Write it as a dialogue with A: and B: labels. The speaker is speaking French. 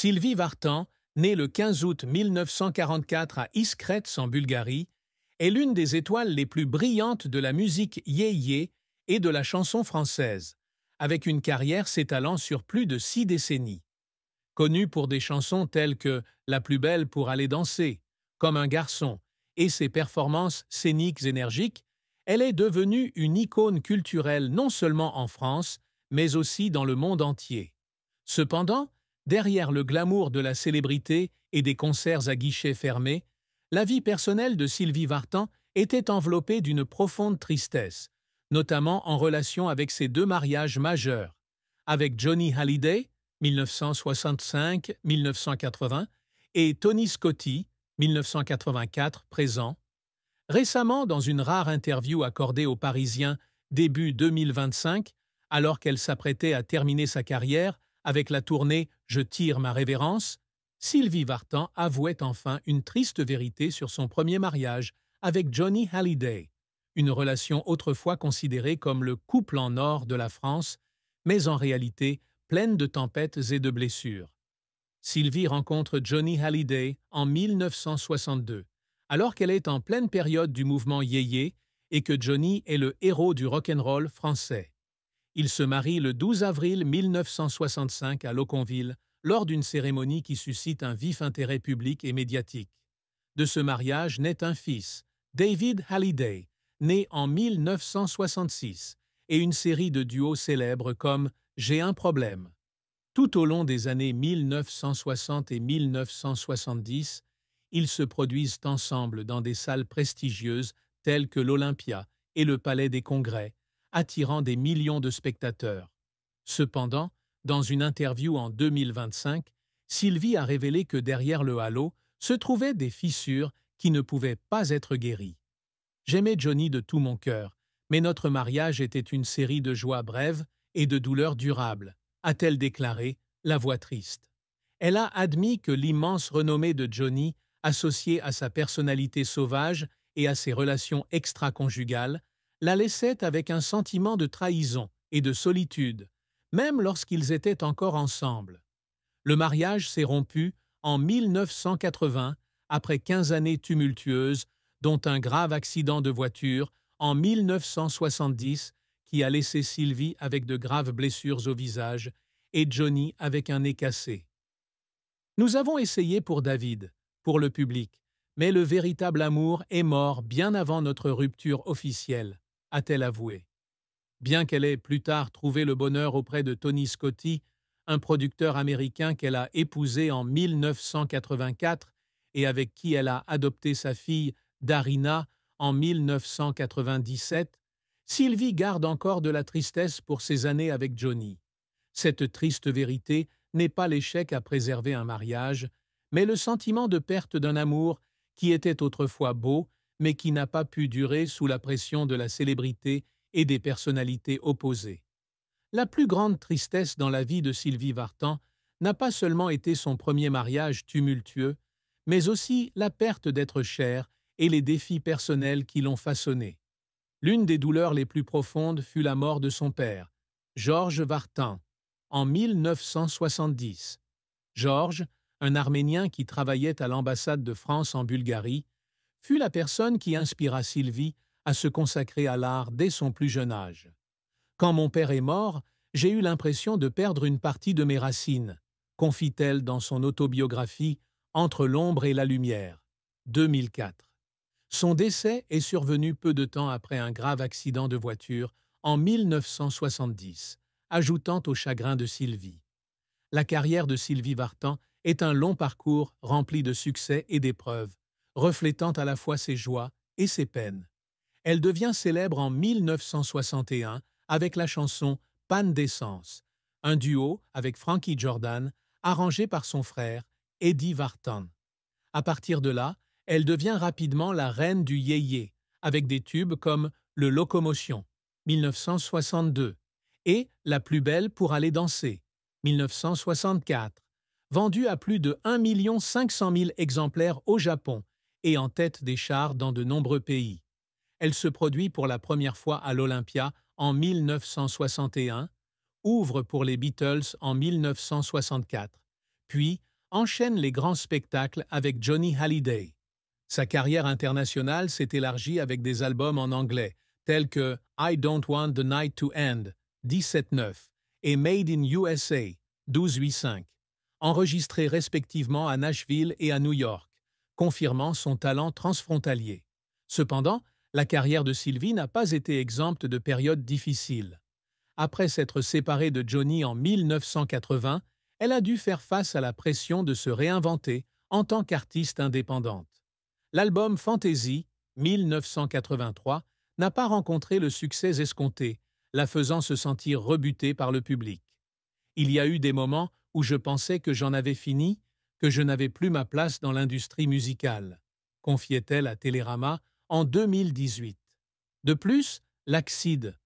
A: Sylvie Vartan, née le 15 août 1944 à Iskretz en Bulgarie, est l'une des étoiles les plus brillantes de la musique yéyé et de la chanson française, avec une carrière s'étalant sur plus de 6 décennies. Connue pour des chansons telles que La plus belle pour aller danser, Comme un garçon et ses performances scéniques énergiques, elle est devenue une icône culturelle non seulement en France, mais aussi dans le monde entier. Cependant, derrière le glamour de la célébrité et des concerts à guichets fermés, la vie personnelle de Sylvie Vartan était enveloppée d'une profonde tristesse, notamment en relation avec ses 2 mariages majeurs, avec Johnny Hallyday, 1965-1980, et Tony Scotti, 1984, présent. Récemment, dans une rare interview accordée aux Parisiens début 2025, alors qu'elle s'apprêtait à terminer sa carrière avec la tournée Je tire ma révérence, Sylvie Vartan avouait enfin une triste vérité sur son premier mariage avec Johnny Hallyday, une relation autrefois considérée comme le couple en or de la France, mais en réalité pleine de tempêtes et de blessures. Sylvie rencontre Johnny Hallyday en 1962, alors qu'elle est en pleine période du mouvement yéyé et que Johnny est le héros du rock'n'roll français. Ils se marient le 12 avril 1965 à Loconville, lors d'une cérémonie qui suscite un vif intérêt public et médiatique. De ce mariage naît un fils, David Hallyday, né en 1966, et une série de duos célèbres comme J'ai un problème. Tout au long des années 1960 et 1970, ils se produisent ensemble dans des salles prestigieuses telles que l'Olympia et le Palais des Congrès, attirant des millions de spectateurs. Cependant, dans une interview en 2025, Sylvie a révélé que derrière le halo se trouvaient des fissures qui ne pouvaient pas être guéries. « J'aimais Johnny de tout mon cœur, mais notre mariage était une série de joies brèves et de douleurs durables », a-t-elle déclaré, la voix triste. Elle a admis que l'immense renommée de Johnny, associée à sa personnalité sauvage et à ses relations extra-conjugales, la laissait avec un sentiment de trahison et de solitude, même lorsqu'ils étaient encore ensemble. Le mariage s'est rompu en 1980, après 15 années tumultueuses, dont un grave accident de voiture en 1970 qui a laissé Sylvie avec de graves blessures au visage et Johnny avec un nez cassé. « Nous avons essayé pour David, pour le public, mais le véritable amour est mort bien avant notre rupture officielle », a-t-elle avoué. Bien qu'elle ait plus tard trouvé le bonheur auprès de Tony Scotti, un producteur américain qu'elle a épousé en 1984 et avec qui elle a adopté sa fille Darina en 1997, Sylvie garde encore de la tristesse pour ses années avec Johnny. Cette triste vérité n'est pas l'échec à préserver un mariage, mais le sentiment de perte d'un amour qui était autrefois beau, mais qui n'a pas pu durer sous la pression de la célébrité et des personnalités opposées. La plus grande tristesse dans la vie de Sylvie Vartan n'a pas seulement été son premier mariage tumultueux, mais aussi la perte d'être chère et les défis personnels qui l'ont façonnée. L'une des douleurs les plus profondes fut la mort de son père, Georges Vartan, en 1970. Georges, un Arménien qui travaillait à l'ambassade de France en Bulgarie, fut la personne qui inspira Sylvie à se consacrer à l'art dès son plus jeune âge. « Quand mon père est mort, j'ai eu l'impression de perdre une partie de mes racines », confie-t-elle dans son autobiographie « Entre l'ombre et la lumière », 2004. Son décès est survenu peu de temps après un grave accident de voiture en 1970, ajoutant au chagrin de Sylvie. La carrière de Sylvie Vartan est un long parcours rempli de succès et d'épreuves, reflétant à la fois ses joies et ses peines. Elle devient célèbre en 1961 avec la chanson « Panne d'essence », un duo avec Frankie Jordan, arrangé par son frère, Eddie Vartan. À partir de là, elle devient rapidement la reine du yéyé, avec des tubes comme Le Locomotion, 1962, et La plus belle pour aller danser, 1964, vendu à plus de 1 500 000 exemplaires au Japon et en tête des charts dans de nombreux pays. Elle se produit pour la première fois à l'Olympia en 1961, ouvre pour les Beatles en 1964, puis enchaîne les grands spectacles avec Johnny Hallyday. Sa carrière internationale s'est élargie avec des albums en anglais, tels que I Don't Want the Night to End, 17-9, et Made in USA, 12-8-5, enregistrés respectivement à Nashville et à New York, confirmant son talent transfrontalier. Cependant, la carrière de Sylvie n'a pas été exempte de périodes difficiles. Après s'être séparée de Johnny en 1980, elle a dû faire face à la pression de se réinventer en tant qu'artiste indépendante. L'album Fantasy, 1983, n'a pas rencontré le succès escompté, la faisant se sentir rebutée par le public. Il y a eu des moments où je pensais que j'en avais fini, que je n'avais plus ma place dans l'industrie musicale, confiait-elle à Télérama en 2018. De plus, l'Acide,